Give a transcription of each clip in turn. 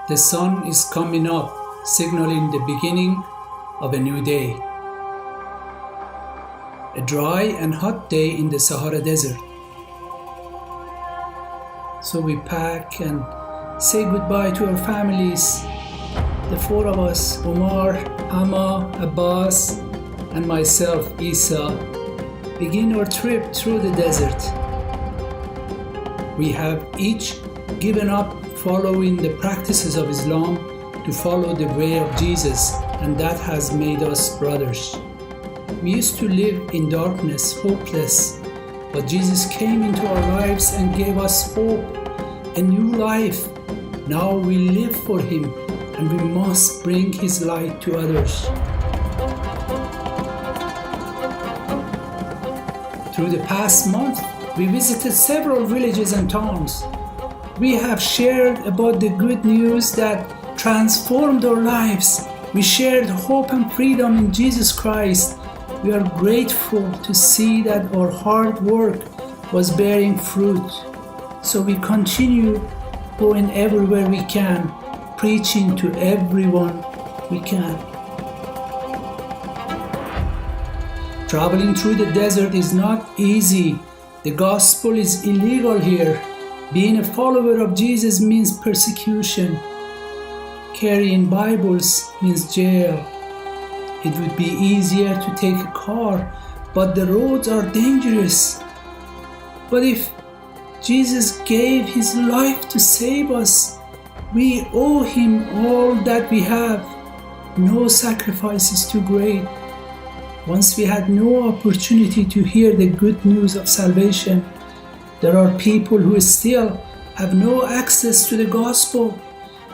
The sun is coming up, signaling the beginning of a new day. A dry and hot day in the Sahara Desert. So we pack and say goodbye to our families. The four of us, Omar, Hama, Abbas, and myself, Isa, begin our trip through the desert. We have each given up following the practices of Islam to follow the way of Jesus, and that has made us brothers. We used to live in darkness, hopeless, but Jesus came into our lives and gave us hope, a new life. Now we live for Him, and we must bring His light to others. Through the past month, we visited several villages and towns. We have shared about the good news that transformed our lives. We shared hope and freedom in Jesus Christ. We are grateful to see that our hard work was bearing fruit. So we continue going everywhere we can, preaching to everyone we can. Traveling through the desert is not easy. The gospel is illegal here. Being a follower of Jesus means persecution. Carrying Bibles means jail. It would be easier to take a car, but the roads are dangerous. But if Jesus gave His life to save us, we owe Him all that we have. No sacrifice is too great. Once we had no opportunity to hear the good news of salvation, there are people who still have no access to the gospel.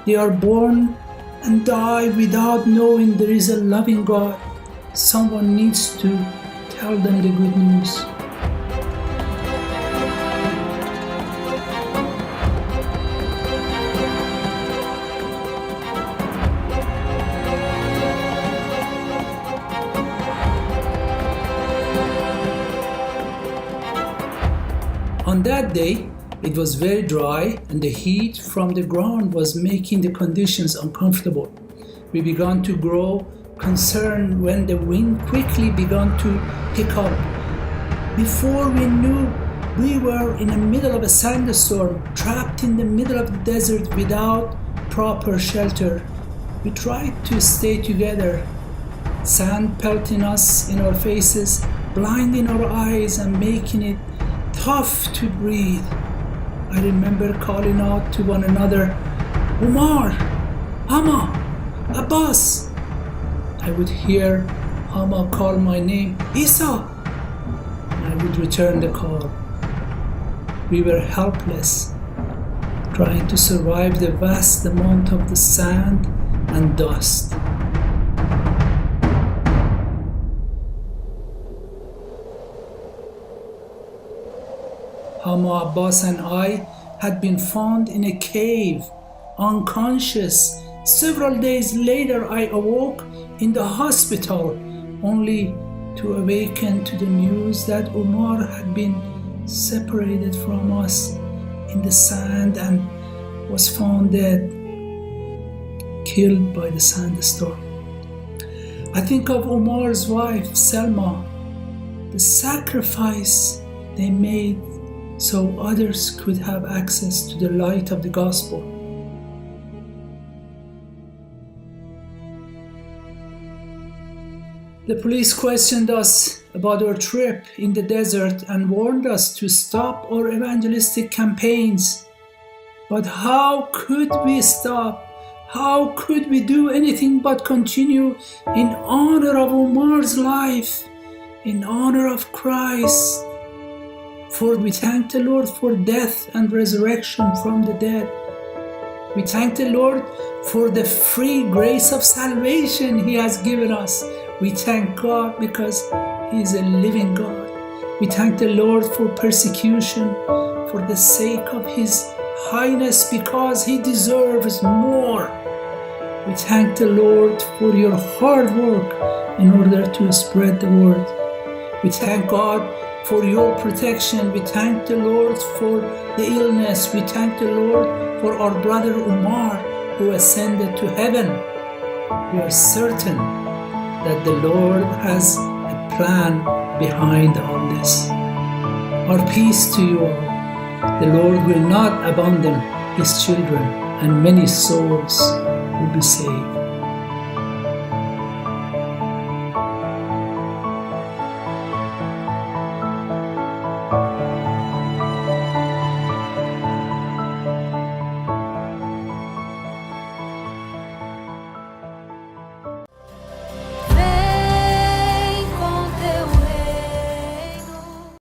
They are born and die without knowing there is a loving God. Someone needs to tell them the good news. On that day, it was very dry and the heat from the ground was making the conditions uncomfortable. We began to grow concerned when the wind quickly began to pick up. Before we knew, we were in the middle of a sandstorm, trapped in the middle of the desert without proper shelter. We tried to stay together, sand pelting us in our faces, blinding our eyes and making it tough to breathe. I remember calling out to one another, Omar, Hama, Abbas. I would hear Hama call my name, Isa, and I would return the call. We were helpless, trying to survive the vast amount of the sand and dust. Hama, Abbas and I had been found in a cave, unconscious. Several days later, I awoke in the hospital, only to awaken to the news that Omar had been separated from us in the sand and was found dead, killed by the sandstorm. I think of Omar's wife, Selma, the sacrifice they made so others could have access to the light of the gospel. The police questioned us about our trip in the desert and warned us to stop our evangelistic campaigns. But how could we stop? How could we do anything but continue in honor of Omar's life, in honor of Christ? For we thank the Lord for death and resurrection from the dead. We thank the Lord for the free grace of salvation He has given us. We thank God because He is a living God. We thank the Lord for persecution for the sake of His Highness because He deserves more. We thank the Lord for your hard work in order to spread the word. We thank God for your protection. We thank the Lord for the illness. We thank the Lord for our brother Omar, who ascended to heaven. We are certain that the Lord has a plan behind all this. Our peace to you all. The Lord will not abandon His children, and many souls will be saved.